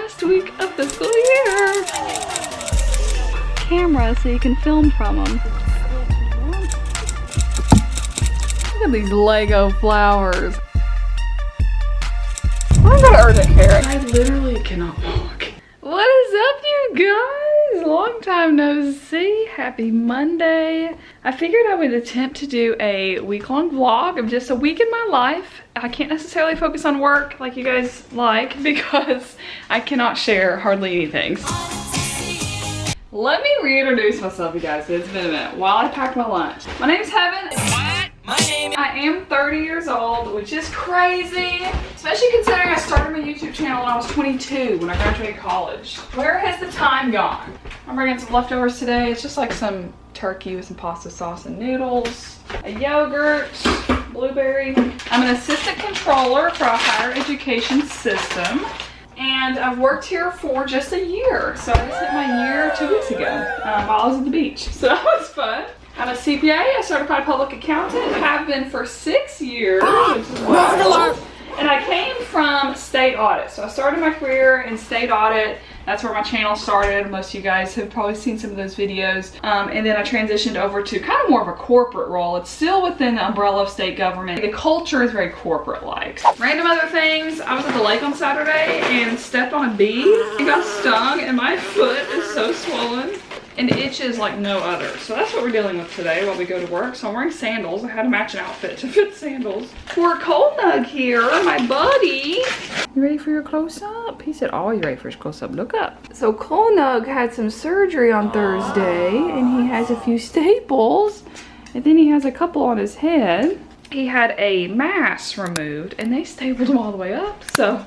last week of the school year. Camera so you can film from them. Look at these Lego flowers. I'm gonna urgent care. I literally cannot walk. What is up, you guys? Long time no see. Happy Monday. I figured I would attempt to do a week-long vlog of just a week in my life. I can't necessarily focus on work like you guys like because I cannot share hardly anything. Let me reintroduce myself, you guys. It's been a minute while I packed my lunch. My name's Heaven. I am 30 years old, which is crazy, especially considering I started my YouTube channel when I was 22 when I graduated college. Where has the time gone? I'm bringing some leftovers today. It's just like some turkey with some pasta sauce and noodles, a yogurt, blueberry. I'm an assistant controller for a higher education system, and I've worked here for just a year. So I just hit my year 2 weeks ago while I was at the beach. So that was fun. I'm a CPA, a certified public accountant. I have been for 6 years, which is wild. And I came from state audit. So I started my career in state audit. That's where my channel started. Most of you guys have probably seen some of those videos. And then I transitioned over to kind of more of a corporate role. It's still within the umbrella of state government. The culture is very corporate-like. Random other things. I was at the lake on Saturday and stepped on a bee. I got stung and my foot is so swollen and itches like no other. So that's what we're dealing with today while we go to work. So I'm wearing sandals. I had to match an outfit to fit sandals. Poor Cold Nug here, my buddy. You ready for your close-up? He said always ready for his close-up. Look up. So Cold Nug had some surgery on Thursday and he has a few staples and then he has a couple on his head. He had a mass removed and they stapled him all the way up. So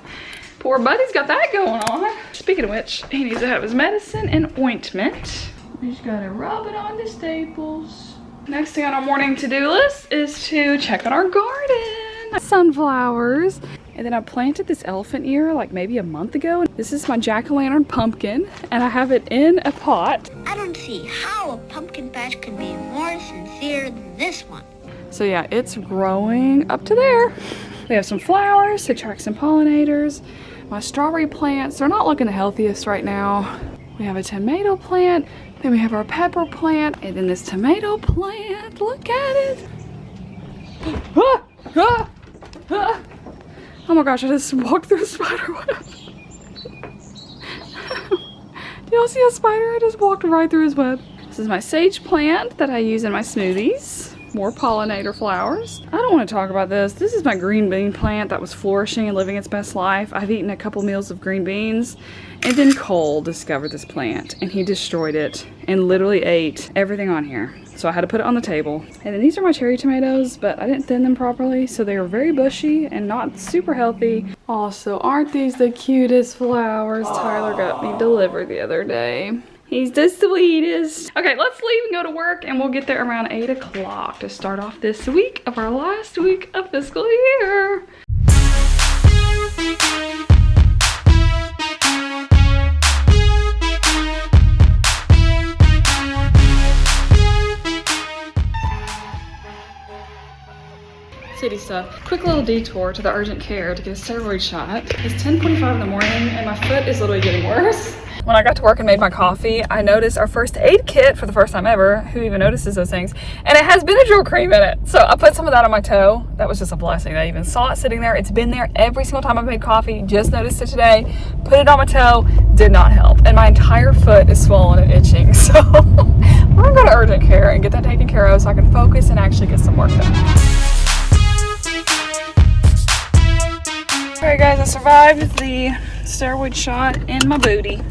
poor buddy's got that going on. Speaking of which, he needs to have his medicine and ointment. We just gotta rub it on the staples. Next thing on our morning to-do list is to check on our garden. Sunflowers. And then I planted this elephant ear like maybe a month ago. This is my jack-o'-lantern pumpkin and I have it in a pot. I don't see how a pumpkin patch could be more sincere than this one. So yeah, it's growing up to there. We have some flowers to attract some pollinators. My strawberry plants, they're not looking the healthiest right now. We have a tomato plant, then we have our pepper plant, and then this tomato plant, look at it. Ah, ah, ah. Oh my gosh, I just walked through a spider web. Do y'all see a spider? I just walked right through his web. This is my sage plant that I use in my smoothies. More pollinator flowers. I don't want to talk about this. This is my green bean plant that was flourishing and living its best life. I've eaten a couple meals of green beans, and then Cole discovered this plant and he destroyed it and literally ate everything on here. So I had to put it on the table. And then these are my cherry tomatoes, but I didn't thin them properly, so they were very bushy and not super healthy. Also, aren't these the cutest flowers Tyler got me delivered the other day? He's the sweetest. Okay, let's leave and go to work, and we'll get there around 8 o'clock to start off this week of our last week of fiscal year. City stuff. Quick little detour to the urgent care to get a steroid shot. It's 10:45 in the morning and my foot is literally getting worse. When I got to work and made my coffee, I noticed our first aid kit for the first time ever. Who even notices those things? And it has Benadryl cream in it. So I put some of that on my toe. That was just a blessing. I even saw it sitting there. It's been there every single time I've made coffee. Just noticed it today. Put it on my toe. Did not help. And my entire foot is swollen and itching. So I'm gonna go to urgent care and get that taken care of so I can focus and actually get some work done. Alright guys, I survived the steroid shot in my booty.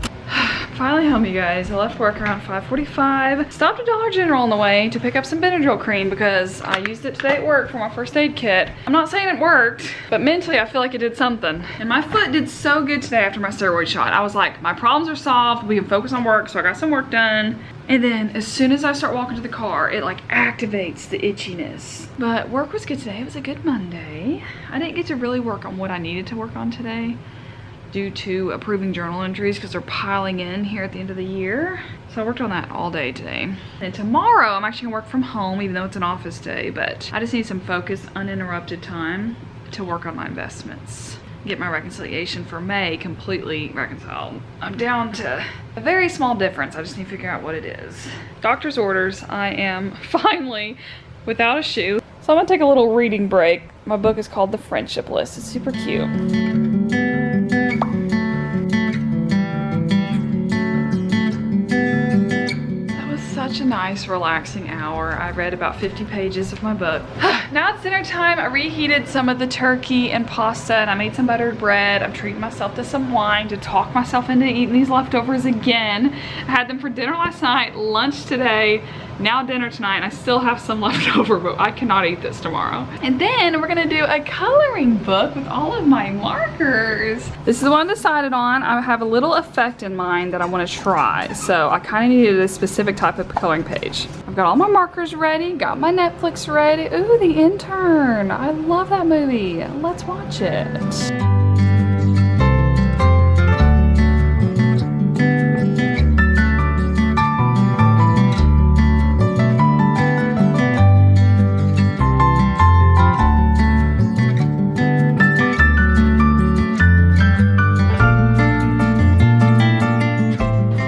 Finally home, you guys. I left work around 5:45. Stopped at Dollar General on the way to pick up some Benadryl cream because I used it today at work for my first aid kit. I'm not saying it worked, but mentally I feel like it did something. And my foot did so good today after my steroid shot. I was like, my problems are solved. We can focus on work, so I got some work done. And then as soon as I start walking to the car, it like activates the itchiness. But work was good today. It was a good Monday. I didn't get to really work on what I needed to work on today due to approving journal entries because they're piling in here at the end of the year. So I worked on that all day today. And tomorrow I'm actually gonna work from home even though it's an office day, but I just need some focused, uninterrupted time to work on my investments. get my reconciliation for May completely reconciled. I'm down to a very small difference. I just need to figure out what it is. Doctor's orders. I am finally without a shoe. So I'm gonna take a little reading break. My book is called The Friendship List. It's super cute. Such a nice relaxing hour. I read about 50 pages of my book. Now it's dinner time. I reheated some of the turkey and pasta and I made some buttered bread. I'm treating myself to some wine to talk myself into eating these leftovers again. I had them for dinner last night, lunch today, now dinner tonight, and I still have some left over, but I cannot eat this tomorrow. And then we're gonna do a coloring book with all of my markers. This is the one I decided on. I have a little effect in mind that I wanna try. So I kinda needed a specific type of coloring page. I've got all my markers ready, got my Netflix ready. Ooh, The Intern. I love that movie. Let's watch it.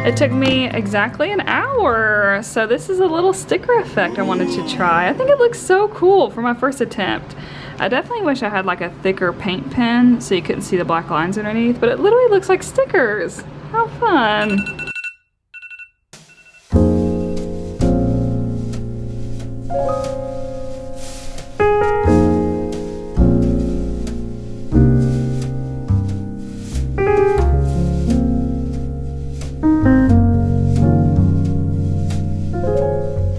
It took me exactly an hour. So this is a little sticker effect I wanted to try. I think it looks so cool for my first attempt. I definitely wish I had like a thicker paint pen so you couldn't see the black lines underneath, but it literally looks like stickers. How fun.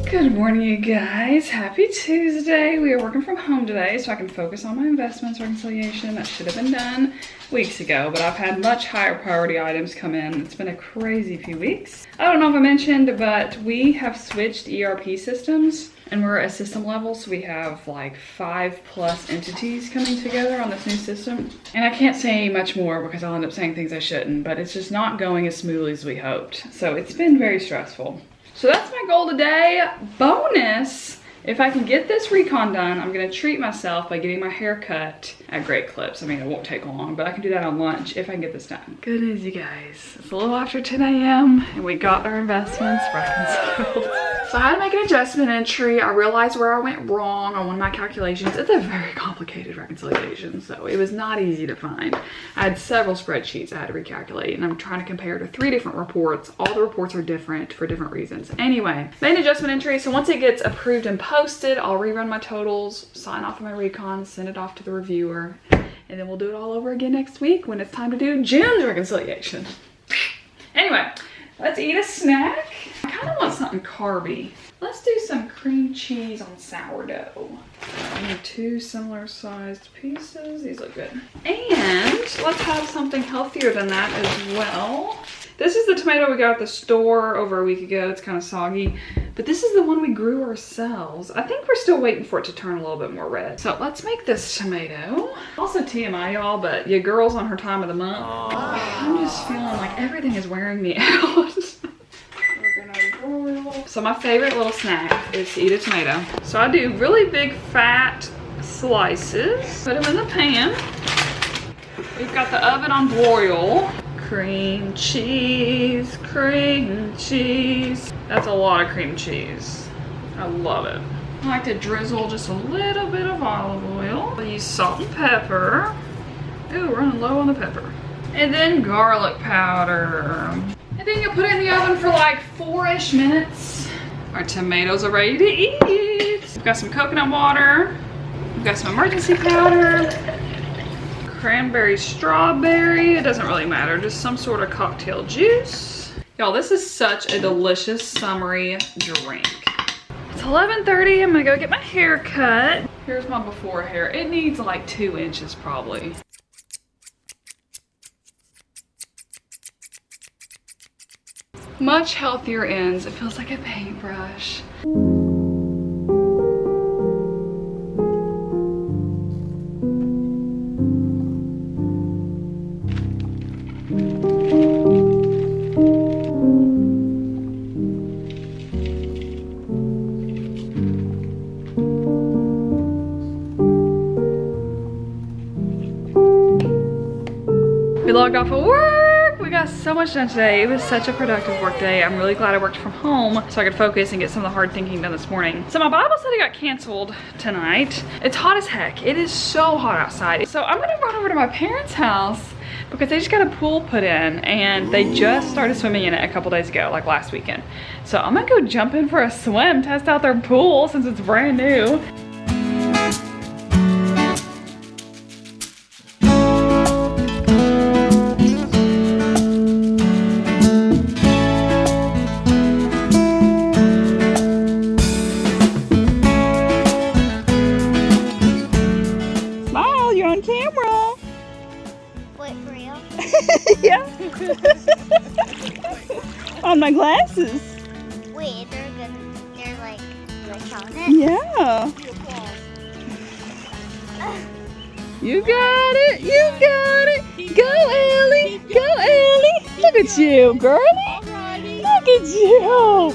Good morning, you guys. Happy Tuesday. We are working from home today so I can focus on my investments reconciliation. That should have been done weeks ago, but I've had much higher priority items come in. It's been a crazy few weeks. I don't know if I mentioned, but we have switched ERP systems and we're at system level, so we have like 5+ entities coming together on this new system. And I can't say much more because I'll end up saying things I shouldn't, but it's just not going as smoothly as we hoped. So it's been very stressful. So that's my goal today. Bonus, if I can get this recon done, I'm gonna treat myself by getting my hair cut at Great Clips. I mean, it won't take long, but I can do that on lunch if I can get this done. Good news, you guys. It's a little after 10 a.m. and we got our investments reconciled. So I had to make an adjustment entry. I realized where I went wrong on one of my calculations. It's a very complicated reconciliation, so it was not easy to find. I had several spreadsheets I had to recalculate, and I'm trying to compare to 3 different reports. All the reports are different for different reasons. Anyway, made an adjustment entry, so once it gets approved and posted, I'll rerun my totals, sign off on my recon, send it off to the reviewer, and then we'll do it all over again next week when it's time to do June's reconciliation. Anyway, let's eat a snack. I kind of want something carby. Let's do some cream cheese on sourdough. I need 2 similar sized pieces. These look good. And let's have something healthier than that as well. This is the tomato we got at the store over a week ago. It's kind of soggy, but this is the one we grew ourselves. I think we're still waiting for it to turn a little bit more red. So let's make this tomato. Also TMI, y'all, but your girl's on her time of the month. I'm just feeling like everything is wearing me out. So my favorite little snack is to eat a tomato. So I do really big fat slices, put them in the pan. We've got the oven on boil. Cream cheese, cream cheese. That's a lot of cream cheese. I love it. I like to drizzle just a little bit of olive oil. I use salt and pepper. Ooh, running low on the pepper. And then garlic powder. And then you put it in the oven for like 4-ish minutes. Our tomatoes are ready to eat. We've got some coconut water. We've got some emergency powder. Cranberry, strawberry, it doesn't really matter, just some sort of cocktail juice. Y'all, this is such a delicious summery drink. It's 11:30, I'm gonna go get my hair cut. Here's my before hair. It needs like 2 inches probably. Much healthier ends. It feels like a paintbrush. off of work. We got so much done today. It was such a productive work day. I'm really glad I worked from home so I could focus and get some of the hard thinking done this morning. So my Bible study got canceled tonight. It's hot as heck. It is so hot outside. So I'm gonna run over to my parents' house because they just got a pool put in and they just started swimming in it a couple days ago, like last weekend. So I'm gonna go jump in for a swim, test out their pool since it's brand new. Smile, you're on camera. Wait, for real? Yeah. On my glasses. Wait, they're like on it? Yeah. You got it. You got it. Go, Ellie. Go, Ellie. Look at you, girlie. Look at you.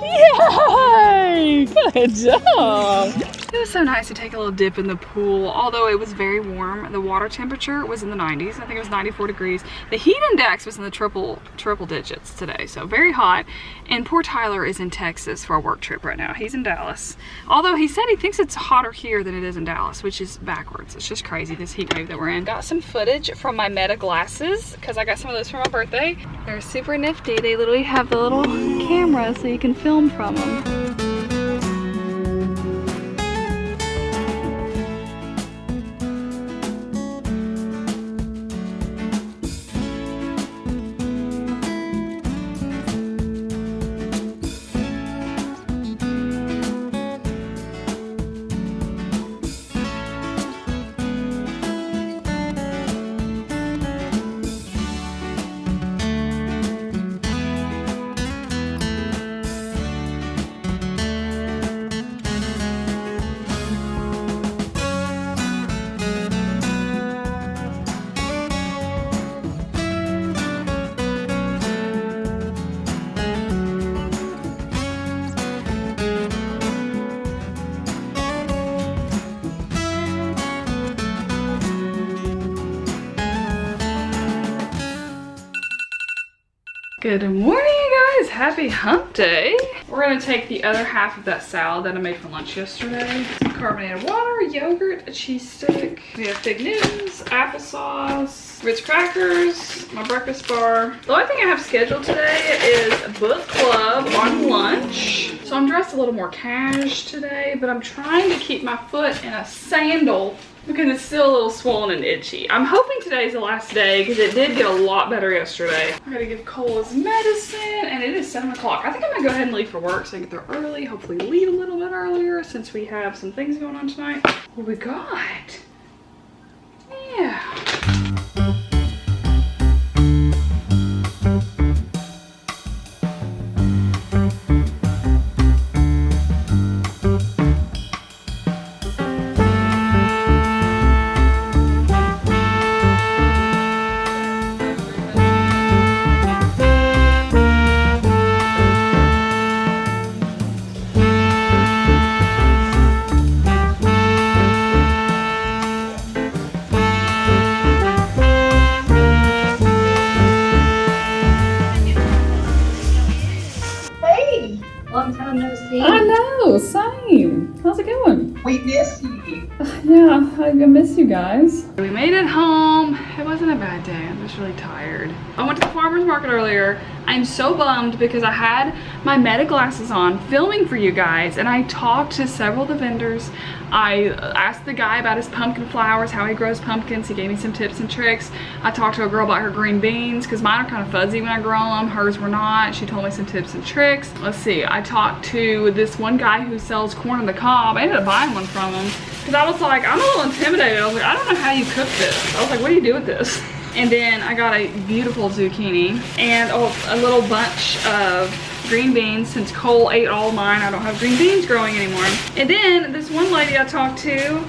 Yay. Good job. It was so nice to take a little dip in the pool, although it was very warm. The water temperature was in the 90s. I think it was 94 degrees. The heat index was in the triple digits today, so very hot. And poor Tyler is in Texas for a work trip right now. He's in Dallas. Although he said he thinks it's hotter here than it is in Dallas, which is backwards. It's just crazy, this heat wave that we're in. Got some footage from my Meta glasses, because I got some of those for my birthday. They're super nifty. They literally have the little camera so you can film from them. Good morning, you guys. Happy hump day. We're gonna take the other half of that salad that I made for lunch yesterday. Some carbonated water, yogurt, a cheese stick. We have Fig Newtons, applesauce, Ritz crackers, my breakfast bar. The only thing I have scheduled today is book club on lunch. So I'm dressed a little more cash today, but I'm trying to keep my foot in a sandal because it's still a little swollen and itchy. I'm hoping today's the last day because it did get a lot better yesterday. I gotta give Cole his medicine and it is 7 o'clock. I think I'm gonna go ahead and leave for work so I can get there early. Hopefully leave a little bit earlier since we have some things going on tonight. What we got? Yeah. Long time no see. I know, same. How's it going? We miss you. Yeah, I miss you guys. We made it home. It wasn't a bad day. I'm just really tired. I went to the farmer's market earlier. I'm so bummed because I had my Meta glasses on filming for you guys and I talked to several of the vendors. I asked the guy about his pumpkin flowers, how he grows pumpkins. He gave me some tips and tricks. I talked to a girl about her green beans because mine are kind of fuzzy when I grow them. Hers were not. She told me some tips and tricks. Let's see. I talked to this one guy who sells corn on the cob. I ended up buying one from him because I was like, I'm a little intimidated. I was like, I don't know how you cook this. I was like, what do you do with this? And then I got a beautiful zucchini and a little bunch of green beans. Since Cole ate all mine, I don't have green beans growing anymore. And then this one lady I talked to,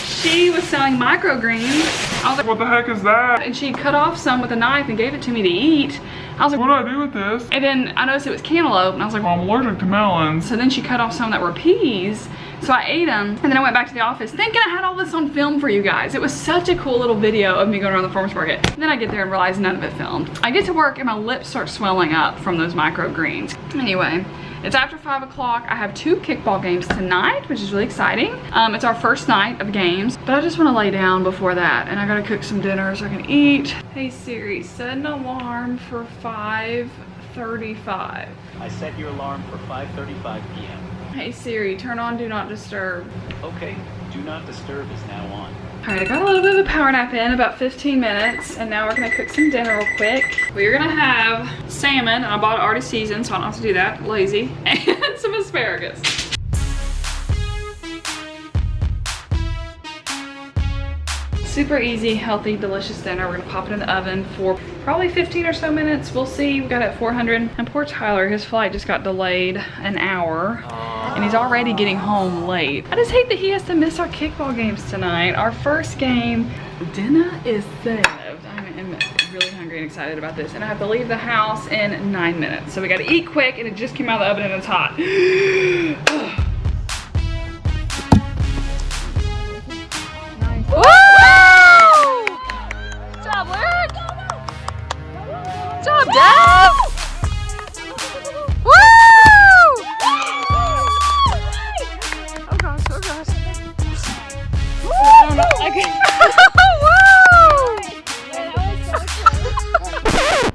she was selling microgreens. I was like, what the heck is that? and she cut off some with a knife and gave it to me to eat. I was like, What do I do with this? and then I noticed it was cantaloupe and I was like, I'm allergic to melons. so then she cut off some that were peas. So I ate them, and then I went back to the office thinking I had all this on film for you guys. It was such a cool little video of me going around the farmer's market. And then I get there and realize none of it filmed. I get to work and my lips start swelling up from those microgreens. Anyway, it's after 5 o'clock. I have 2 kickball games tonight, which is really exciting. It's our first night of games, but I just want to lay down before that, and I gotta cook some dinner so I can eat. Hey Siri, set an alarm for 5:35. I set your alarm for 5:35 p.m. Hey Siri, turn on Do Not Disturb. Okay, Do Not Disturb is now on. All right, I got a little bit of a power nap in, about 15 minutes, and now we're gonna cook some dinner real quick. We're gonna have salmon. I bought it already seasoned, so I don't have to do that, lazy, and some asparagus. Super easy, healthy, delicious dinner. We're gonna pop it in the oven for probably 15 or so minutes. We'll see. We got it at 400. And poor Tyler, his flight just got delayed an hour. And he's already getting home late. I just hate that he has to miss our kickball games tonight. Our first game, dinner is served. I'm really hungry and excited about this. And I have to leave the house in 9 minutes. So we gotta eat quick, and it just came out of the oven and it's hot. Woo! Good job, Lyric! Good job, Dad! Woo! Oh gosh, oh gosh. Woo! Okay.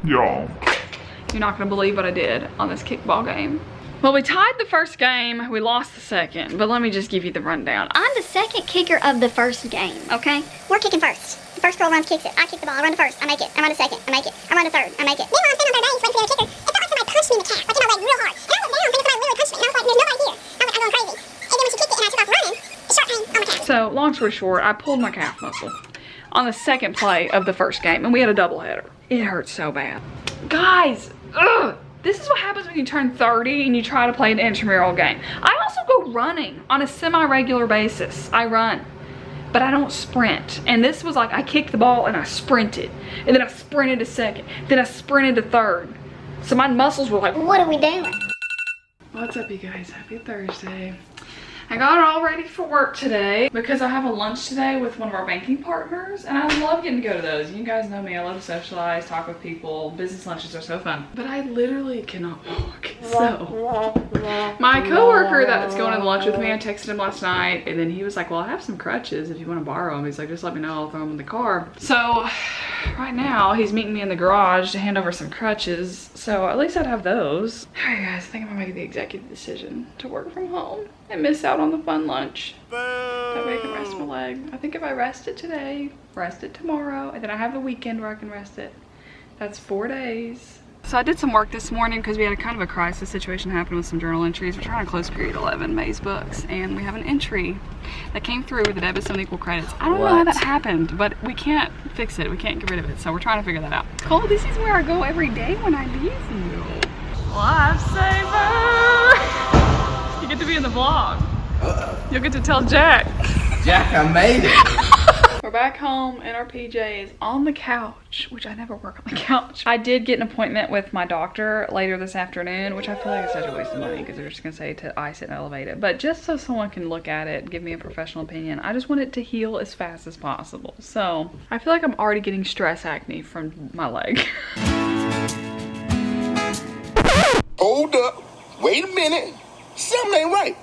Y'all. You're not gonna believe what I did on this kickball game. Well, we tied the first game, we lost the second, but let me just give you the rundown. I'm the second kicker of the first game, okay? We're kicking first. The first girl runs, kicks it. I kick the ball. I run the first. I make it. I run the second. I make it. I run the third. I make it. Meanwhile, I'm standing on third base waiting for the kicker. It felt like somebody punched me in the calf, like, you know, like real hard. And I looked down, thinking somebody literally punched me. And I was like, there's nobody here. I was like, I'm going crazy. And then when she kicked it and I took off running, the sharp pain on my calf. So, long story short, I pulled my calf muscle on the second play of the first game, and we had a doubleheader. It hurt so bad. Guys, ugh. This is what happens when you turn 30 and you try to play an intramural game. I also go running on a semi-regular basis. I run, but I don't sprint. And this was like, I kicked the ball and I sprinted. And then I sprinted to second. Then I sprinted to third. So my muscles were like, What are we doing? what's up, you guys? Happy Thursday. I got it all ready for work today because I have a lunch today with one of our banking partners, and I love getting to go to those. You guys know me, I love to socialize, talk with people. Business lunches are so fun. But I literally cannot walk. So my coworker that's going to lunch with me, I texted him last night, and then he was like, well, I have some crutches if you want to borrow them. He's like, just let me know, I'll throw them in the car. So right now he's meeting me in the garage to hand over some crutches, so at least I'd have those. All right, guys, I think I'm gonna make the executive decision to work from home and miss out on the fun lunch. That way I can rest my leg. I think if I rest it today, rest it tomorrow, and then I have the weekend where I can rest it. That's 4 days. So I did some work this morning because we had a kind of a crisis situation happen with some journal entries. We're trying to close period 11, May's books, and we have an entry that came through with the debits and equal credits. I don't know how that happened, but we can't fix it. We can't get rid of it, so we're trying to figure that out. Cole, this is where I go every day when I leave you. Lifesaver! You get to be in the vlog. You'll get to tell Jack. Jack, I made it. We're back home in our PJs on the couch, which I never work on the couch. I did get an appointment with my doctor later this afternoon, which I feel like is such a waste of money because they're just gonna say to ice it and elevate it. But just so someone can look at it and give me a professional opinion, I just want it to heal as fast as possible. So I feel like I'm already getting stress acne from my leg. Hold up. Wait a minute. Something ain't right.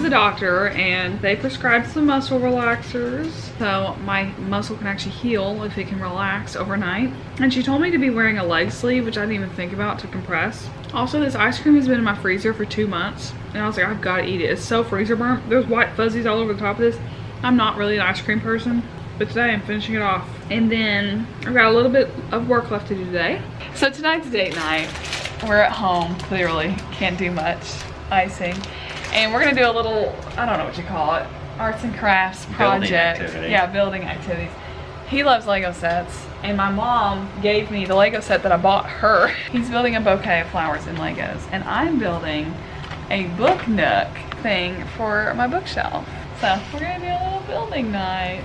Doctor, and they prescribed some muscle relaxers so my muscle can actually heal if it can relax overnight. And she told me to be wearing a leg sleeve, which I didn't even think about, to compress. Also, this ice cream has been in my freezer for 2 months, and I was like, I've got to eat it. It's so freezer burnt. There's white fuzzies all over the top of this. I'm not really an ice cream person, but today I'm finishing it off. And then I've got a little bit of work left to do today. So tonight's date night. we're at home, clearly. Can't do much icing. And we're gonna do a little, I don't know what you call it, arts and crafts project. Building activities. He loves Lego sets, and my mom gave me the Lego set that I bought her. He's building a bouquet of flowers and Legos, and I'm building a book nook thing for my bookshelf. So we're gonna do a little building night.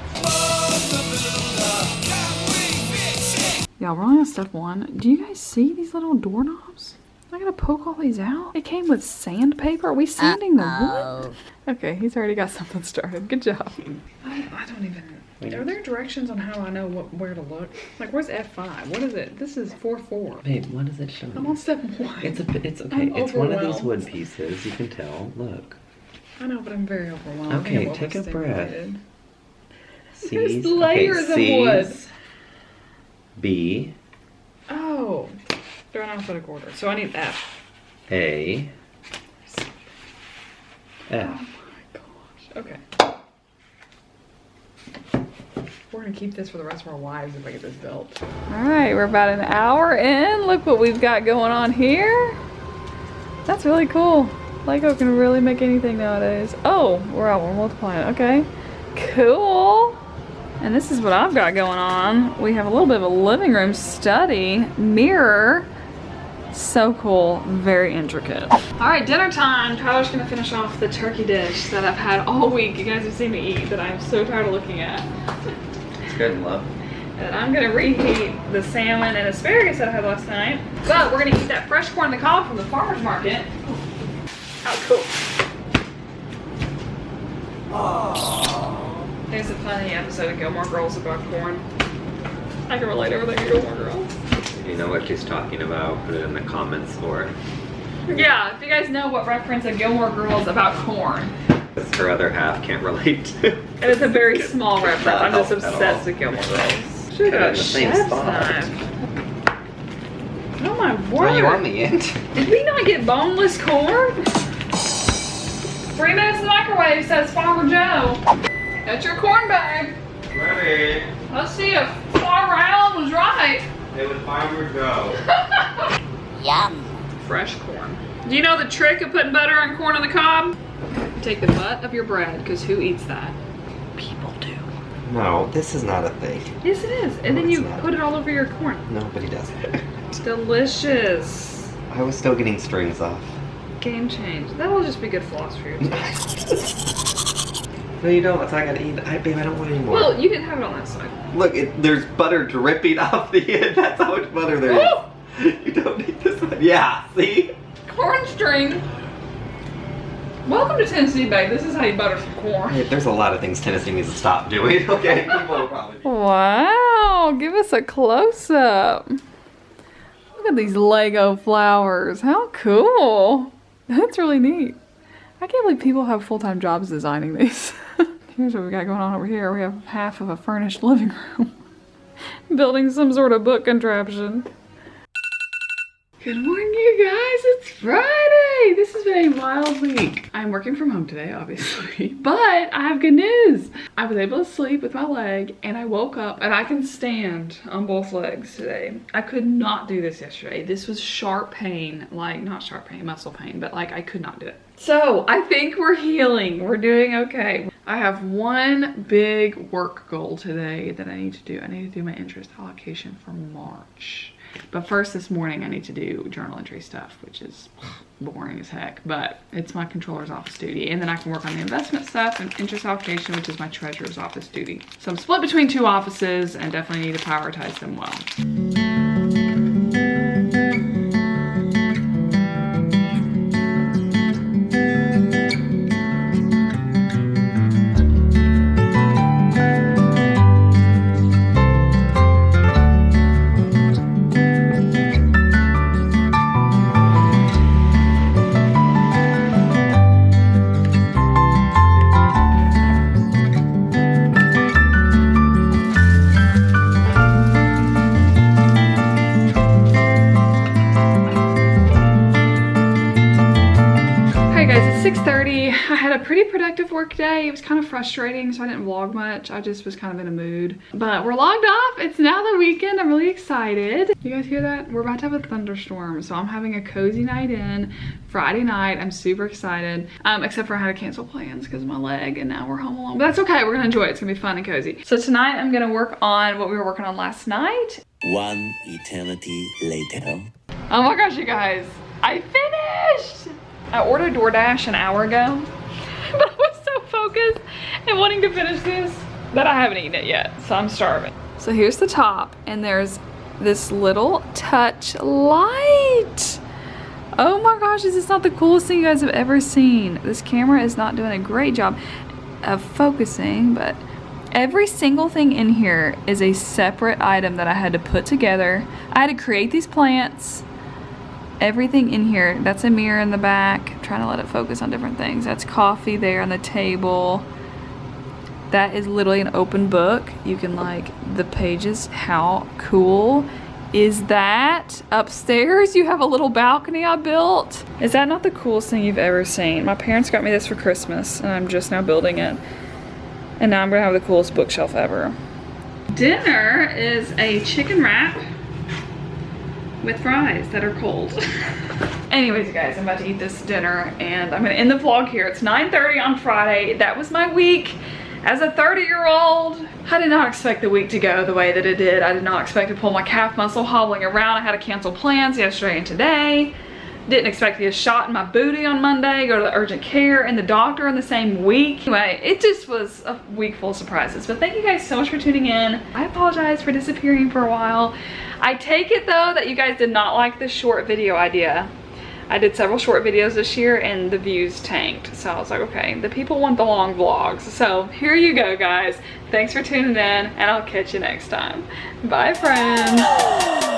Y'all, we're only on step 1. Do you guys see these little doorknobs? I gotta poke all these out. It came with sandpaper. Are we sanding the wood? Okay, he's already got something started. Good job. I don't even. Are there directions on how I know where to look? Like, where's F5? What is it? This is 4-4. Babe, what does it show? I'm on step 1. It's okay. It's one of these wood pieces. You can tell. Look. I know, but I'm very overwhelmed. Okay, take a breath. There's layers of wood. B. Oh, they're in alphabetical order. So I need F. A. F. Oh my gosh. Okay. We're gonna keep this for the rest of our lives if I get this built. All right, we're about an hour in. Look what we've got going on here. That's really cool. Lego can really make anything nowadays. Oh, we're multiplying. Okay, cool. And this is what I've got going on. We have a little bit of a living room study mirror. So cool, very intricate. All right, dinner time. Tyler's gonna finish off the turkey dish that I've had all week. You guys have seen me eat that I'm so tired of looking at. It's good, love. And I'm gonna reheat the salmon and asparagus that I had last night. But we're gonna eat that fresh corn on the cob from the farmer's market. How cool. There's a funny episode of Gilmore Girls about corn. I can relate everything to Gilmore Girls. If you know what she's talking about, put it in the comments for it. Yeah, if you guys know what reference of Gilmore Girls about corn. Her other half can't relate to. And it's a very small reference. I'm just obsessed with Gilmore Girls. Should have got a chef's knife. Oh my word. Are you on the end? Did we not get boneless corn? 3 minutes in the microwave, says Farmer Joe. That's your corn bag. Ready. Let's see if Farmer Allen was right. It was Farmer Joe. Yum. Fresh corn. Do you know the trick of putting butter on corn on the cob? Take the butt of your bread, because who eats that? People do. No, this is not a thing. Yes, it is. And then you put it all over your corn. Nobody does it. Delicious. I was still getting strings off. Game change. That'll just be good floss for you. No, you don't. That's not gonna eat. Babe, I don't want any more. Well, you can have it on that side. Look, there's butter dripping off the end. That's how much butter there is. You don't need this one. Yeah, see? Corn string. Welcome to Tennessee, babe. This is how you butter some corn. Hey, there's a lot of things Tennessee needs to stop doing. Okay, people will probably. Wow, give us a close-up. Look at these Lego flowers. How cool. That's really neat. I can't believe people have full-time jobs designing these. Here's what we got going on over here. We have half of a furnished living room. Building some sort of book contraption. Good morning, you guys. It's Friday. This has been a wild week. I'm working from home today, obviously, but I have good news. I was able to sleep with my leg, and I woke up and I can stand on both legs today. I could not do this yesterday. This was sharp pain, like not sharp pain, muscle pain, but like I could not do it. So I think we're healing. We're doing okay. I have one big work goal today that I need to do. I need to do my interest allocation for March. But first this morning I need to do journal entry stuff, which is boring as heck, but it's my controller's office duty. And then I can work on the investment stuff and interest allocation, which is my treasurer's office duty. So I'm split between 2 offices and definitely need to prioritize them well. pretty productive work day. It was kind of frustrating, so I didn't vlog much. I just was kind of in a mood. But we're logged off. It's now the weekend. I'm really excited. You guys hear that? We're about to have a thunderstorm, so I'm having a cozy night in Friday night. I'm super excited. Except for I had to cancel plans because of my leg, and now we're home alone. But that's okay. We're gonna enjoy it. It's gonna be fun and cozy. So tonight I'm gonna work on what we were working on last night. One eternity later. Oh my gosh, you guys. I finished! I ordered DoorDash an hour ago, but I was so focused and wanting to finish this that I haven't eaten it yet, so I'm starving. So here's the top, and there's this little touch light. Oh my gosh, is this not the coolest thing you guys have ever seen? This camera is not doing a great job of focusing, but every single thing in here is a separate item that I had to put together. I had to create these plants. Everything in here, that's a mirror in the back. I'm trying to let it focus on different things. That's coffee there on the table. That is literally an open book. You can like the pages. How cool is that? Upstairs, you have a little balcony I built. Is that not the coolest thing you've ever seen? My parents got me this for Christmas, and I'm just now building it. And now I'm gonna have the coolest bookshelf ever. Dinner is a chicken wrap with fries that are cold. Anyways, you guys, I'm about to eat this dinner and I'm gonna end the vlog here. It's 9:30 on Friday. That was my week as a 30-year-old. I did not expect the week to go the way that it did. I did not expect to pull my calf muscle hobbling around. I had to cancel plans yesterday and today. Didn't expect to get a shot in my booty on Monday, go to the urgent care and the doctor in the same week. Anyway, it just was a week full of surprises. But thank you guys so much for tuning in. I apologize for disappearing for a while. I take it though that you guys did not like this short video idea. I did several short videos this year and the views tanked. So I was like, okay, the people want the long vlogs. So here you go, guys. Thanks for tuning in and I'll catch you next time. Bye, friends.